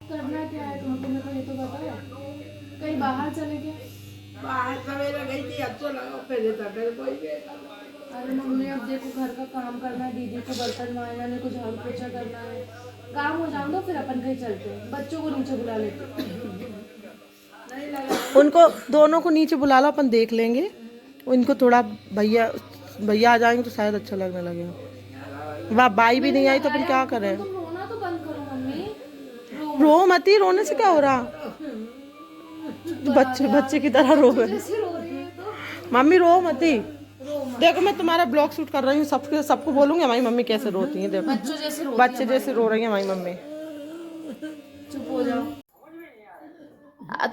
करना क्या है तुम्हें को ये तो बताओ। कहीं बाहर चले गए? बाहर सवेरे गई थी, अच्छा लगा, फिर फिर कोई भी। अरे मम्मी अब देखो घर का काम करना है, दीदी को बर्तन मारना है, कुछ झाड़ू पोछा करना है, काम हो जाऊँ तो फिर अपन कहीं चलते हैं, बच्चों को नीचे बुला लेते नहीं लगा उनको दोनों को नीचे बुला लो, अपन देख लेंगे। उनको थोड़ा भैया भैया आ जाएंगे तो शायद अच्छा लगने लगेगा। वाह बाई भी नहीं आई तो अपन क्या करें। तुम रोना तो बंद करो मम्मी। रो मती, रोने से क्या हो रहा। बच्चे बच्चे की तरह रो रहे। जैसे रो रही है तो मम्मी रो मती। देखो मैं तुम्हारा ब्लॉग शूट कर रही हूँ, सबको बोलूंगी हमारी मम्मी कैसे रोती है। देखो बच्चों जैसे रो बच्चे जैसे रो रही है हमारी मम्मी। चुप हो जाओ।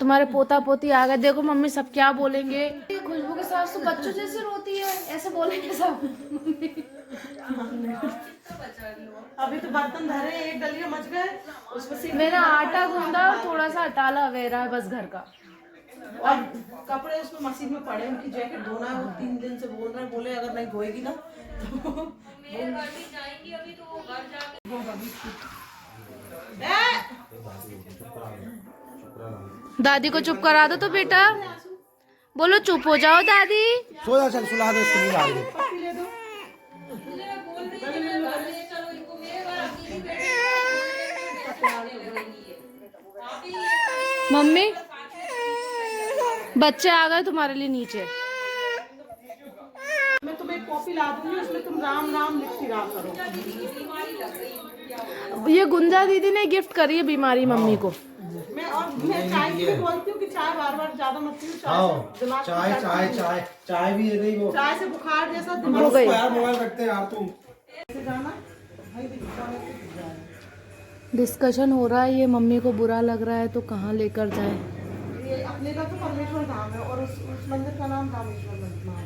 तुम्हारे पोता पोती आ गए, देखो मम्मी सब क्या बोलेंगे। खुशबू के साथ तो बच्चों जैसे रोती है, ऐसे बोलेंगे सब। अभी तो बर्तन धरे, एक डलिया मच गए उसमें से। मेरा आटा गूंदा और थोड़ा सा अटाला वेरा है बस घर का। और कपड़े उसमें मशीन में पड़े, उनकी जैकेट धोना है। वो 3 दिन से बोल रहे हैं, बोले अगर नहीं धोएगी ना तो जाएंगी अभी तो वो घर जाके। दादी को चुप करा दो तो बेटा, बोलो चुप हो जाओ दादी। सो जा, चल सुला दे उसको, नींद आ रही है। मम्मी बच्चे आ गए तुम्हारे लिए नीचे। मैं तुम्हें एक कॉपी ला दूंगी, उसमें तुम राम राम लिखती रहा करो। ये गुंजा दीदी ने गिफ्ट करी है बीमारी मम्मी को। मैं चाय की भी बोलती हूँ कि चाय बार बार ज्यादा मत पियो। चाय चाय चाय चाय भी है नहीं वो। चाय से बुखार जैसा हो गई। यार मोबाइल रखते हैं यार तुम। डिस्कशन हो रहा है, ये मम्मी को बुरा लग रहा है तो कहाँ लेकर जाए। ये अपने का तो परमेश्वर धाम है और उस मंदिर का नाम रामेश्वर धाम है।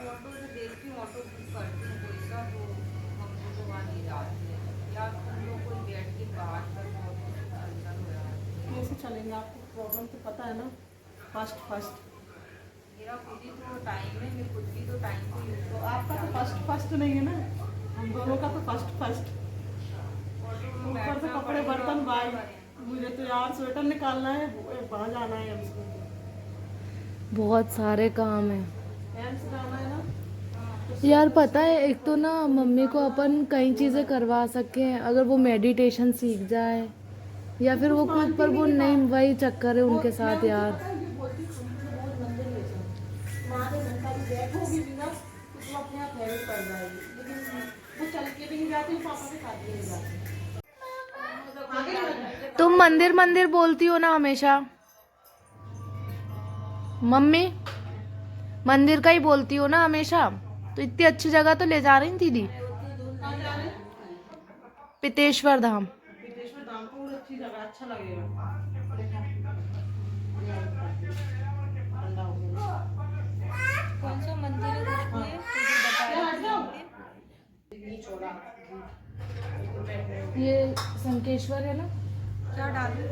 ऑटो से देखती हूँ, ऑटो बुक करती हूँ कोई सा, तो हमको तो वहाँ नहीं जाती है या तुम लोग कोई बैठ के बात कर। अंदर हो रहा है कैसे चलेंगे, आपको प्रॉब्लम तो पता है ना। फर्स्ट मेरा खुद ही तो टाइम है, मैं खुद भी तो टाइम को यूज तो आपका तो फर्स्ट नहीं है ना, हम दोनों का तो फर्स्ट। ऊपर से कपड़े बर्तन बाई, मुझे तो यार स्वेटर निकालना है, वहाँ जाना है एम्स में। बहुत सारे काम है एम्स जाना है ना। यार। पता है एक तो ना मम्मी को अपन कई चीज़ें करवा सके हैं, अगर वो मेडिटेशन सीख जाए या फिर वो खुद पर वो नहीं, वही चक्कर है उनके साथ यार। तुम मंदिर मंदिर बोलती हो ना हमेशा, मम्मी मंदिर का ही बोलती हो ना हमेशा, तो इतनी अच्छी जगह तो ले जा रही थी दीदी। पितेश्वर धाम। पितेश्वर धाम को अच्छी जगह, अच्छा लगेगा। कौन सा मंदिर है खुशबू है तुझे बता रही ये संकेश्वर है ना। क्या डालू?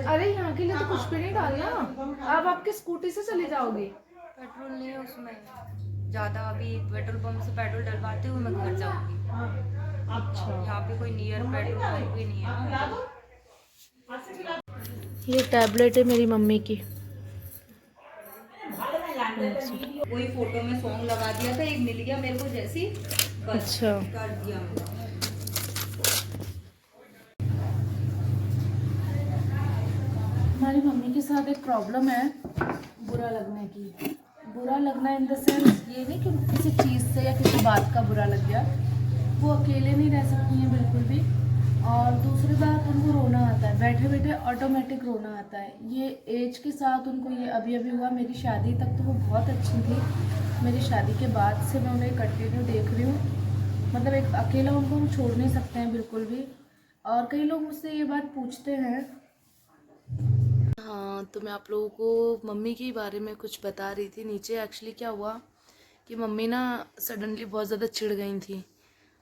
अरे यहाँ के लिए तो कुछ भी नहीं डालना, आप आपकी स्कूटी से चली जाओगी। पेट्रोल नहीं है उसमें ज़्यादा, अभी पेट्रोल पंप से पेट्रोल डलवाते हुए मैं घर जाऊंगी। अच्छा यहाँ पे कोई नियर पेट्रोल पंप भी नहीं है। ये टैबलेट है मेरी मम्मी की। कोई फोटो में सॉन्ग लगा दिया था, एक मिल गया मेरे को जैसी, बस अच्छा कर दिया मैंने। हमारी मम्मी के साथ एक प्रॉब्लम है बुरा लगने की। बुरा लगना इन द सेंस ये नहीं कि किसी चीज़ से या किसी बात का बुरा लग गया, वो अकेले नहीं रह सकती हैं बिल्कुल भी। और दूसरी बात, उनको रोना आता है, बैठे बैठे ऑटोमेटिक रोना आता है। ये एज के साथ उनको ये अभी अभी हुआ। मेरी शादी तक तो वो बहुत अच्छी थी, मेरी शादी के बाद से मैं उन्हें कंटिन्यू देख रही हूँ। मतलब एक अकेला उनको हम छोड़ नहीं सकते हैं बिल्कुल भी। और कई लोग मुझसे ये बात पूछते हैं। हाँ तो मैं आप लोगों को मम्मी के बारे में कुछ बता रही थी। नीचे एक्चुअली क्या हुआ कि मम्मी ना सडनली बहुत ज़्यादा चिढ़ गई थी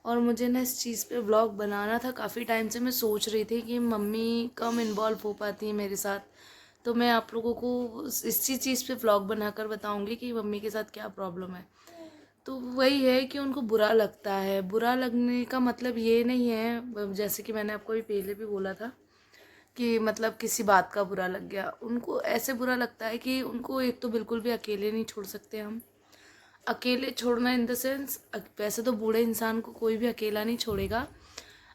और मुझे ना इस चीज़ पे व्लॉग बनाना था। काफ़ी टाइम से मैं सोच रही थी कि मम्मी कम इन्वॉल्व हो पाती है मेरे साथ, तो मैं आप लोगों को इसी चीज़ पे व्लॉग बनाकर बताऊंगी कि मम्मी के साथ क्या प्रॉब्लम है। तो वही है कि उनको बुरा लगता है। बुरा लगने का मतलब ये नहीं है, जैसे कि मैंने आपको भी पहले भी बोला था कि मतलब किसी बात का बुरा लग गया, उनको ऐसे बुरा लगता है कि उनको एक तो बिल्कुल भी अकेले नहीं छोड़ सकते हम। अकेले छोड़ना इन द सेंस, वैसे तो बूढ़े इंसान को कोई भी अकेला नहीं छोड़ेगा।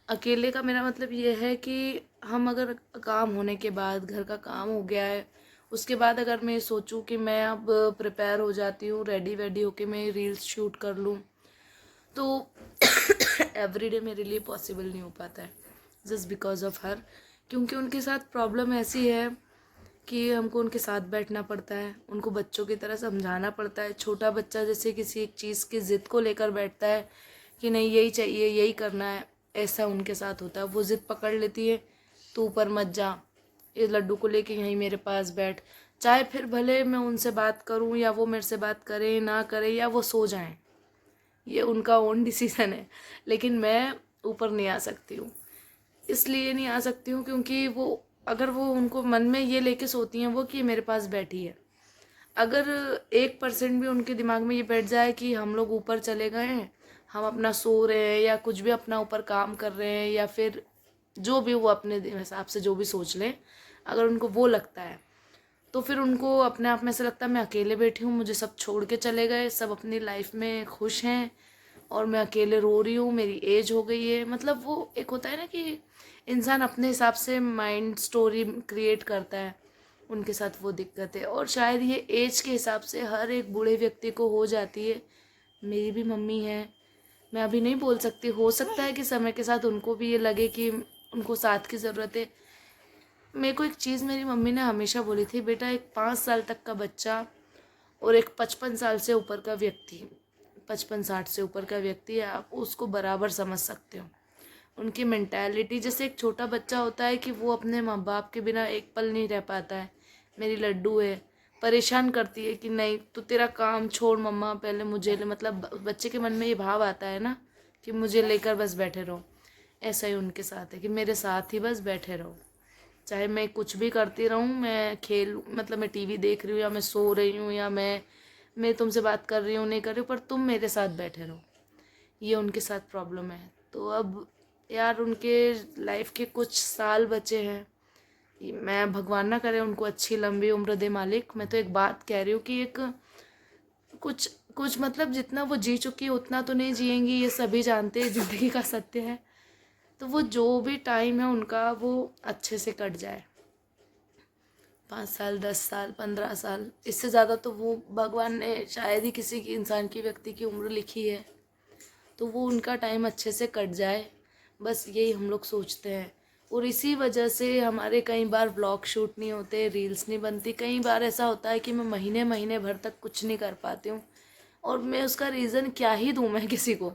अकेले का मेरा मतलब ये है कि हम अगर काम होने के बाद, घर का काम हो गया है, उसके बाद अगर मैं सोचूं कि मैं अब प्रिपेयर हो जाती हूँ, रेडी वेडी होके मैं रील्स शूट कर लूँ, तो एवरीडे मेरे लिए पॉसिबल नहीं हो पाता है, जस्ट बिकॉज ऑफ हर। क्योंकि उनके साथ प्रॉब्लम ऐसी है कि हमको उनके साथ बैठना पड़ता है, उनको बच्चों की तरह समझाना पड़ता है। छोटा बच्चा जैसे किसी एक चीज़ की ज़िद को लेकर बैठता है कि नहीं यही चाहिए, यही करना है, ऐसा उनके साथ होता है। वो ज़िद पकड़ लेती है, तो ऊपर मत जा, ये लड्डू को लेके यहीं मेरे पास बैठ, चाहे फिर भले मैं उनसे बात करूं या वो मेरे से बात करें ना करें या वो सो जाएं, ये उनका ओन डिसीज़न है, लेकिन मैं ऊपर नहीं आ सकती हूँ। इसलिए नहीं आ सकती हूँ क्योंकि वो, अगर वो उनको मन में ये लेके सोती हैं वो कि मेरे पास बैठी है, अगर 1% भी उनके दिमाग में ये बैठ जाए कि हम लोग ऊपर चले गए हैं, हम अपना सो रहे हैं या कुछ भी अपना ऊपर काम कर रहे हैं, या फिर जो भी वो अपने हिसाब से जो भी सोच लें, अगर उनको वो लगता है तो फिर उनको अपने आप में ऐसा लगता है मैं अकेले बैठी हूँ, मुझे सब छोड़ के चले गए, सब अपनी लाइफ में खुश हैं और मैं अकेले रो रही हूँ, मेरी एज हो गई है। मतलब वो एक होता है ना कि इंसान अपने हिसाब से माइंड स्टोरी क्रिएट करता है, उनके साथ वो दिक्कत है। और शायद ये एज के हिसाब से हर एक बूढ़े व्यक्ति को हो जाती है। मेरी भी मम्मी है, मैं अभी नहीं बोल सकती, हो सकता है कि समय के साथ उनको भी ये लगे कि उनको साथ की ज़रूरत है। मेरे को एक चीज़ मेरी मम्मी ने हमेशा बोली थी, बेटा एक 5 साल तक का बच्चा और एक 55 साल से ऊपर का व्यक्ति, 55-60 से ऊपर का व्यक्ति है, आप उसको बराबर समझ सकते हो। उनकी मेंटालिटी जैसे एक छोटा बच्चा होता है कि वो अपने माँ बाप के बिना एक पल नहीं रह पाता है। मेरी लड्डू है, परेशान करती है कि नहीं तो तेरा काम छोड़ मम्मा, पहले मुझे ले, मतलब बच्चे के मन में ये भाव आता है ना कि मुझे लेकर बस बैठे रहो। ऐसा ही उनके साथ है कि मेरे साथ ही बस बैठे रहो, चाहे मैं कुछ भी करती रहूँ, मैं खेल मतलब मैं टीवी देख रही हूँ या मैं सो रही हूँ या मैं तुमसे बात कर रही हूँ नहीं कर रही हूँ, पर तुम मेरे साथ बैठे रहो। ये उनके साथ प्रॉब्लम है। तो अब यार उनके लाइफ के कुछ साल बचे हैं, मैं भगवान ना करे उनको अच्छी लंबी उम्र दे मालिक। मैं तो एक बात कह रही हूँ कि एक कुछ कुछ मतलब जितना वो जी चुकी है उतना तो नहीं जिएंगी, ये सभी जानते हैं, ज़िंदगी का सत्य है। तो वो जो भी टाइम है उनका वो अच्छे से कट जाए, 5 साल 10 साल 15 साल, इससे ज़्यादा तो वो भगवान ने शायद ही किसी की इंसान की व्यक्ति की उम्र लिखी है, तो वो उनका टाइम अच्छे से कट जाए, बस यही हम लोग सोचते हैं। और इसी वजह से हमारे कई बार व्लॉग शूट नहीं होते, रील्स नहीं बनती। कई बार ऐसा होता है कि मैं महीने महीने भर तक कुछ नहीं कर पाती हूँ, और मैं उसका रीज़न क्या ही दूँ मैं किसी को।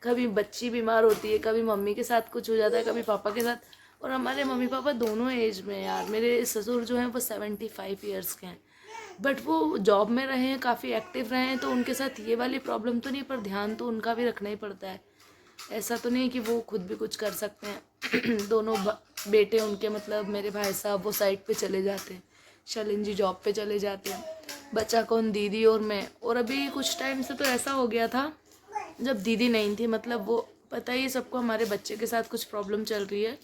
कभी बच्ची बीमार होती है, कभी मम्मी के साथ कुछ हो जाता है, कभी पापा के साथ। और हमारे मम्मी पापा दोनों एज में हैं यार, मेरे ससुर जो हैं वो 75 ईयर्स के हैं, बट वो जॉब में रहे हैं, काफ़ी एक्टिव रहे हैं, तो उनके साथ ये वाली प्रॉब्लम तो नहीं, पर ध्यान तो उनका भी रखना ही पड़ता है। ऐसा तो नहीं कि वो खुद भी कुछ कर सकते हैं। दोनों बेटे उनके, मतलब मेरे भाई साहब वो साइड पे चले जाते हैं, शलिन जी जॉब पे चले जाते हैं, बचा कौन, दीदी और मैं। और अभी कुछ टाइम से तो ऐसा हो गया था जब दीदी नहीं थी, मतलब वो पता ही सबको हमारे बच्चे के साथ कुछ प्रॉब्लम चल रही है,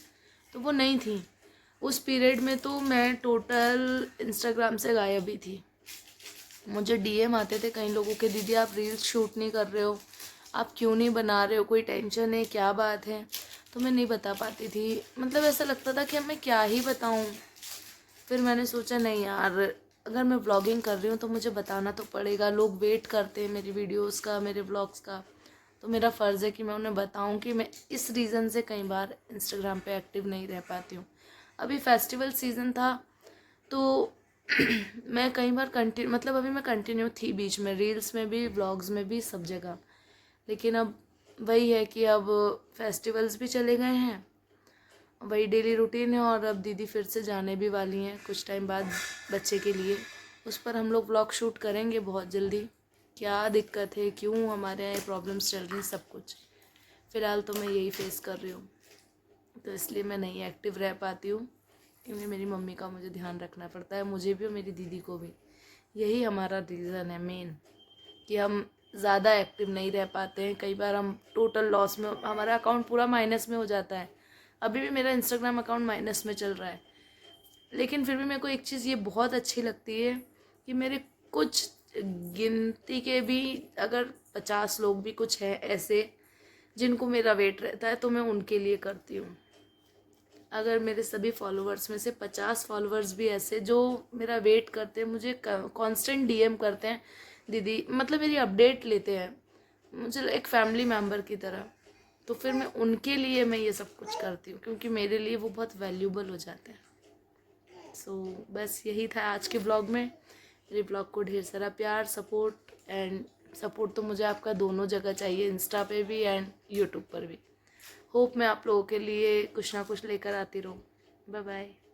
तो वो नहीं थी उस पीरियड में। तो मैं टोटल इंस्टाग्राम से गायब ही थी। मुझे डीएम आते थे कई लोगों के, दीदी आप रील्स शूट नहीं कर रहे हो, आप क्यों नहीं बना रहे हो, कोई टेंशन है, क्या बात है। तो मैं नहीं बता पाती थी, मतलब ऐसा लगता था कि मैं क्या ही बताऊं। फिर मैंने सोचा नहीं यार, अगर मैं व्लॉगिंग कर रही हूँ तो मुझे बताना तो पड़ेगा, लोग वेट करते हैं मेरी वीडियोस का, मेरे व्लॉग्स का, तो मेरा फ़र्ज़ है कि मैं उन्हें बताऊं कि मैं इस रीज़न से कई बार इंस्टाग्राम पे एक्टिव नहीं रह पाती हूँ। अभी फेस्टिवल सीज़न था तो मैं कई बार मतलब अभी मैं कंटिन्यू थी बीच में, रील्स में भी, व्लॉग्स में भी, सब जगह। लेकिन अब वही है कि अब फेस्टिवल्स भी चले गए हैं, वही डेली रूटीन है, और अब दीदी फिर से जाने भी वाली हैं कुछ टाइम बाद बच्चे के लिए। उस पर हम लोग व्लॉग शूट करेंगे बहुत जल्दी। क्या दिक्कत है, क्यों हमारे यहाँ प्रॉब्लम्स चल रही हैं, सब कुछ फ़िलहाल तो मैं यही फेस कर रही हूँ, तो इसलिए मैं नहीं एक्टिव रह पाती हूँ, क्योंकि मेरी मम्मी का मुझे ध्यान रखना पड़ता है, मुझे भी और मेरी दीदी को भी। यही हमारा रीज़न है मेन, कि हम ज़्यादा एक्टिव नहीं रह पाते हैं। कई बार हम टोटल लॉस में, हमारा अकाउंट पूरा माइनस में हो जाता है। अभी भी मेरा इंस्टाग्राम अकाउंट माइनस में चल रहा है, लेकिन फिर भी मेरे को एक चीज़ ये बहुत अच्छी लगती है कि मेरे कुछ गिनती के भी अगर 50 लोग भी कुछ हैं ऐसे जिनको मेरा वेट रहता है, तो मैं उनके लिए करती हूँ। अगर मेरे सभी फॉलोअर्स में से 50 फॉलोअर्स भी ऐसे जो मेरा वेट करते हैं, मुझे कांस्टेंट डीएम करते हैं, दीदी मतलब मेरी अपडेट लेते हैं मुझे एक फैमिली मेम्बर की तरह, तो फिर मैं उनके लिए मैं ये सब कुछ करती हूँ, क्योंकि मेरे लिए वो बहुत वैल्यूबल हो जाते हैं। सो बस यही था आज के ब्लॉग में। मेरे ब्लॉग को ढेर सारा प्यार, सपोर्ट एंड सपोर्ट तो मुझे आपका दोनों जगह चाहिए, इंस्टा पे भी एंड यूट्यूब पर भी। होप मैं आप लोगों के लिए कुछ ना कुछ लेकर आती रहूँ। Bye bye.